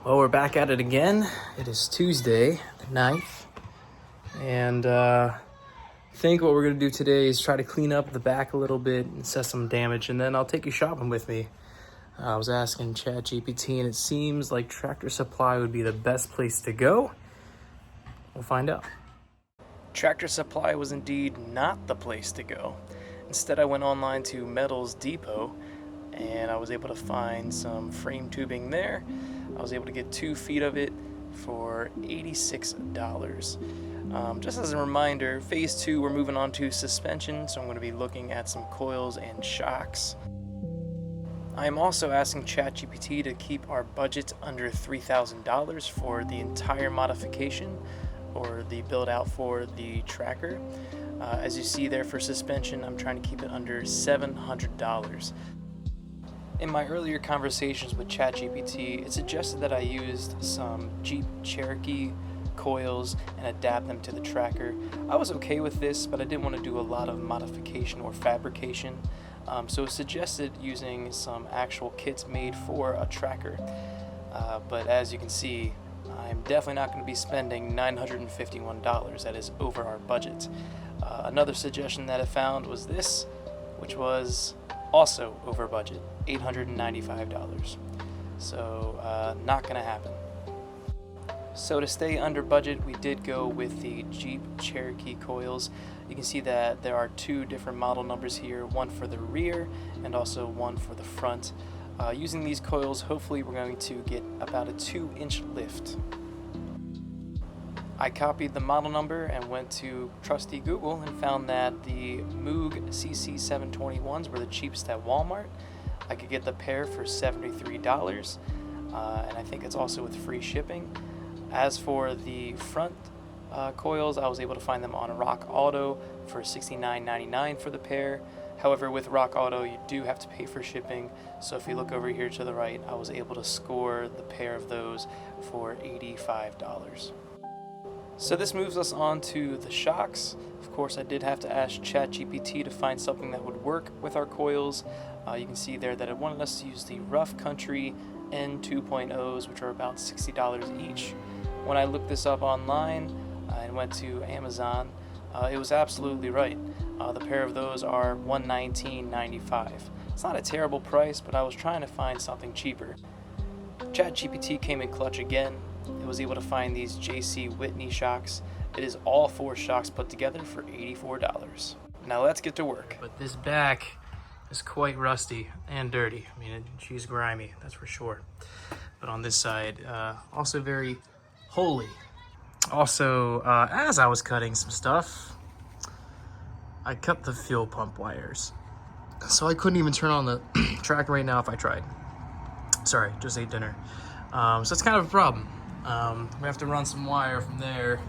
Well, we're back at it again. It is Tuesday, the 9th, and I think what we're going to do today is try to clean up the back a little bit and assess some damage, and then I'll take you shopping with me. I was asking ChatGPT, and it seems like Tractor Supply would be the best place to go. We'll find out. Tractor Supply was indeed not the place to go. Instead, I went online to Metals Depot, and I was able to find some frame tubing there. I was able to get 2 feet of it for $86. Just as a reminder, phase 2, we're moving on to suspension, so I'm going to be looking at some coils and shocks. I am also asking ChatGPT to keep our budget under $3,000 for the entire modification or the build out for the tracker. As you see there for suspension, I'm trying to keep it under $700. In my earlier conversations with ChatGPT, it suggested that I used some Jeep Cherokee coils and adapt them to the tracker. I was okay with this, but I didn't want to do a lot of modification or fabrication, so it suggested using some actual kits made for a tracker. But as you can see, I'm definitely not going to be spending $951. That is over our budget. Another suggestion that I found was this, which was also over budget, $895. So not gonna happen. So to stay under budget, we did go with the Jeep Cherokee coils. You can see that there are 2 different model numbers here, one for the rear and also one for the front. Using these coils, hopefully we're going to get about a 2-inch lift. I copied the model number and went to trusty Google and found that the Moog CC721s were the cheapest at Walmart. I could get the pair for $73, and I think it's also with free shipping. As for the front coils, I was able to find them on Rock Auto for $69.99 for the pair. However, with Rock Auto, you do have to pay for shipping, so if you look over here to the right, I was able to score the pair of those for $85. So this moves us on to the shocks. Of course, I did have to ask ChatGPT to find something that would work with our coils. You can see there that it wanted us to use the Rough Country N2.0s, which are about $60 each. When I looked this up online and went to Amazon, it was absolutely right. The pair of those are $119.95. It's not a terrible price, but I was trying to find something cheaper. ChatGPT came in clutch again. It was able to find these JC Whitney shocks. It is all 4 shocks put together for $84. Now let's get to work. But this back is quite rusty and dirty. I mean, she's grimy, that's for sure. But on this side, also very holy. Also, as I was cutting some stuff, I cut the fuel pump wires. So I couldn't even turn on the tracker right now if I tried. Sorry, just ate dinner. So it's kind of a problem. We have to run some wire from there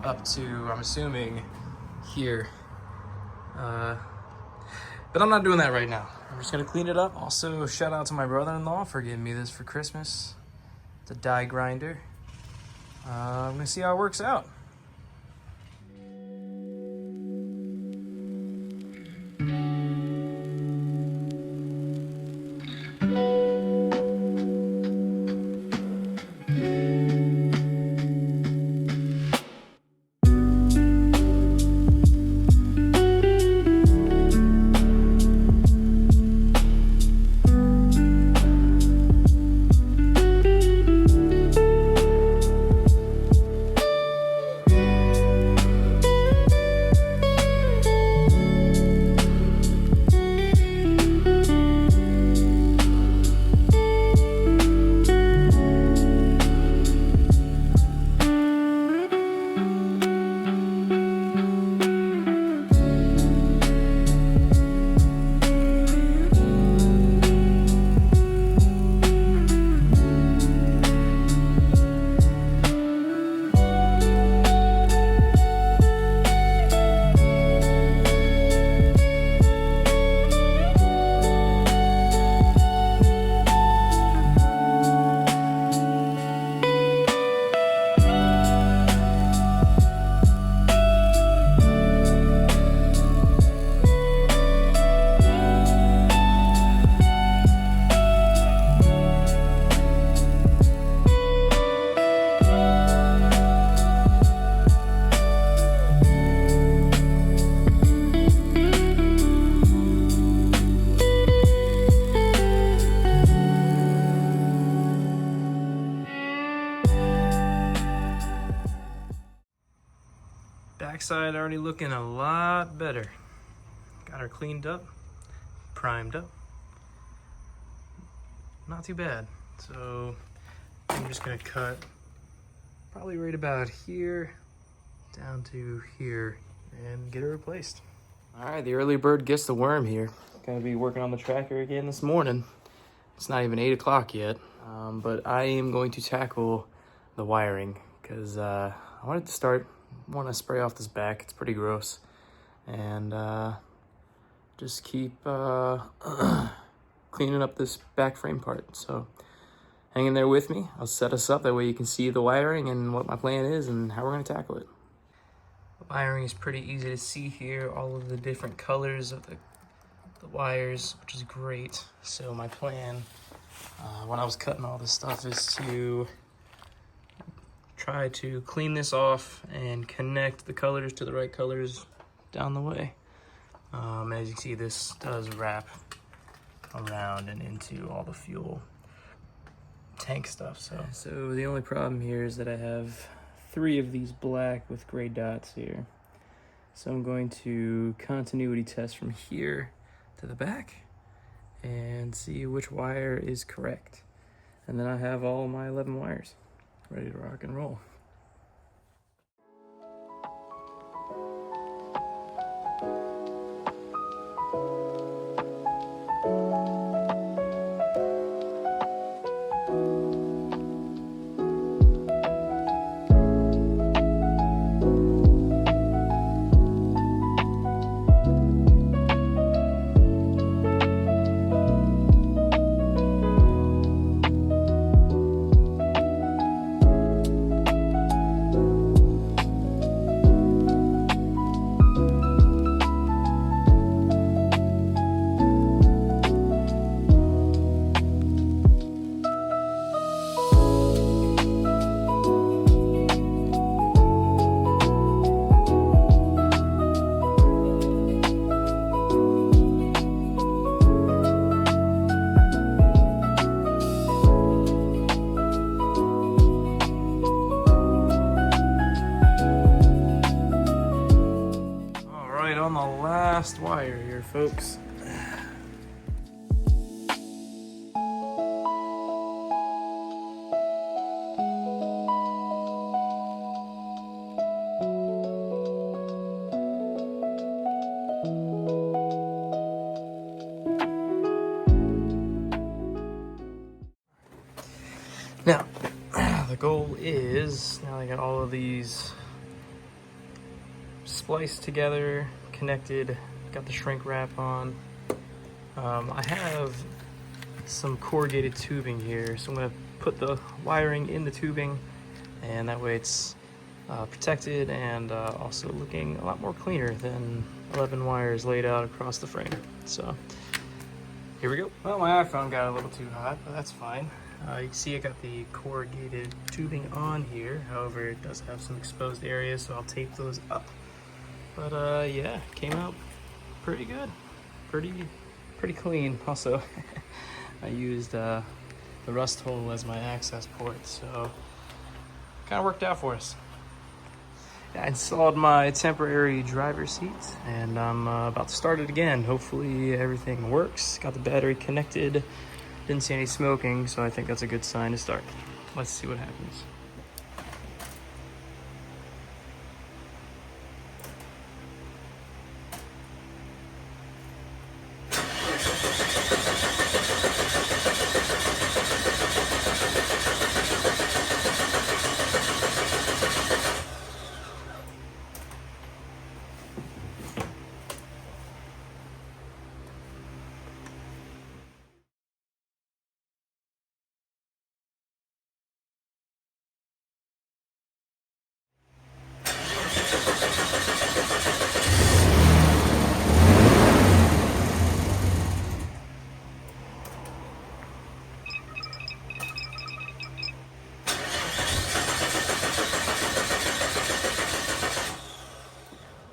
up to, I'm assuming, here. But I'm not doing that right now. I'm just gonna clean it up. Also, shout out to my brother-in-law for giving me this for Christmas. It's a die grinder. I'm gonna see how it works out. Backside already looking a lot better. Got her cleaned up, primed up. Not too bad. So I'm just gonna cut probably right about here down to here and get it replaced. All right, the early bird gets the worm here. Gonna be working on the tracker again this morning. It's not even 8 o'clock yet, but I am going to tackle the wiring because I want to spray off this back. It's pretty gross. And just keep cleaning up this back frame part. So hang in there with me. I'll set us up. That way you can see the wiring and what my plan is and how we're going to tackle it. The wiring is pretty easy to see here. All of the different colors of the wires, which is great. So my plan when I was cutting all this stuff is to try to clean this off and connect the colors to the right colors down the way. As you can see, this does wrap around and into all the fuel tank stuff. So the only problem here is that I have 3 of these black with gray dots here. So I'm going to continuity test from here to the back and see which wire is correct. And then I have all my 11 wires ready to rock and roll. On the last wire here, folks. Now, the goal is, now I got all of these spliced together, connected, got the shrink wrap on. I have some corrugated tubing here, so I'm going to put the wiring in the tubing, and that way it's protected and also looking a lot more cleaner than 11 wires laid out across the frame. So here we go. Well, my iPhone got a little too hot, but that's fine. You can see I got the corrugated tubing on here. However, it does have some exposed areas, so I'll tape those up. But yeah, came out pretty good, pretty clean. Also, I used the rust hole as my access port, so kind of worked out for us. I installed my temporary driver's seat, and I'm about to start it again. Hopefully everything works. Got the battery connected. Didn't see any smoking, so I think that's a good sign to start. Let's see what happens.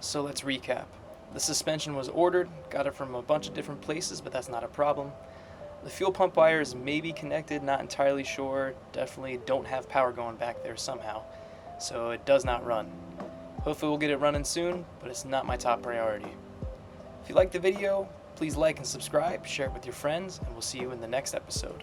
So let's recap. The suspension was ordered, got it from a bunch of different places, but that's not a problem. The fuel pump wires may be connected, not entirely sure. Definitely don't have power going back there somehow, so it does not run. Hopefully we'll get it running soon, but it's not my top priority. If you liked the video, please like and subscribe, share it with your friends, and we'll see you in the next episode.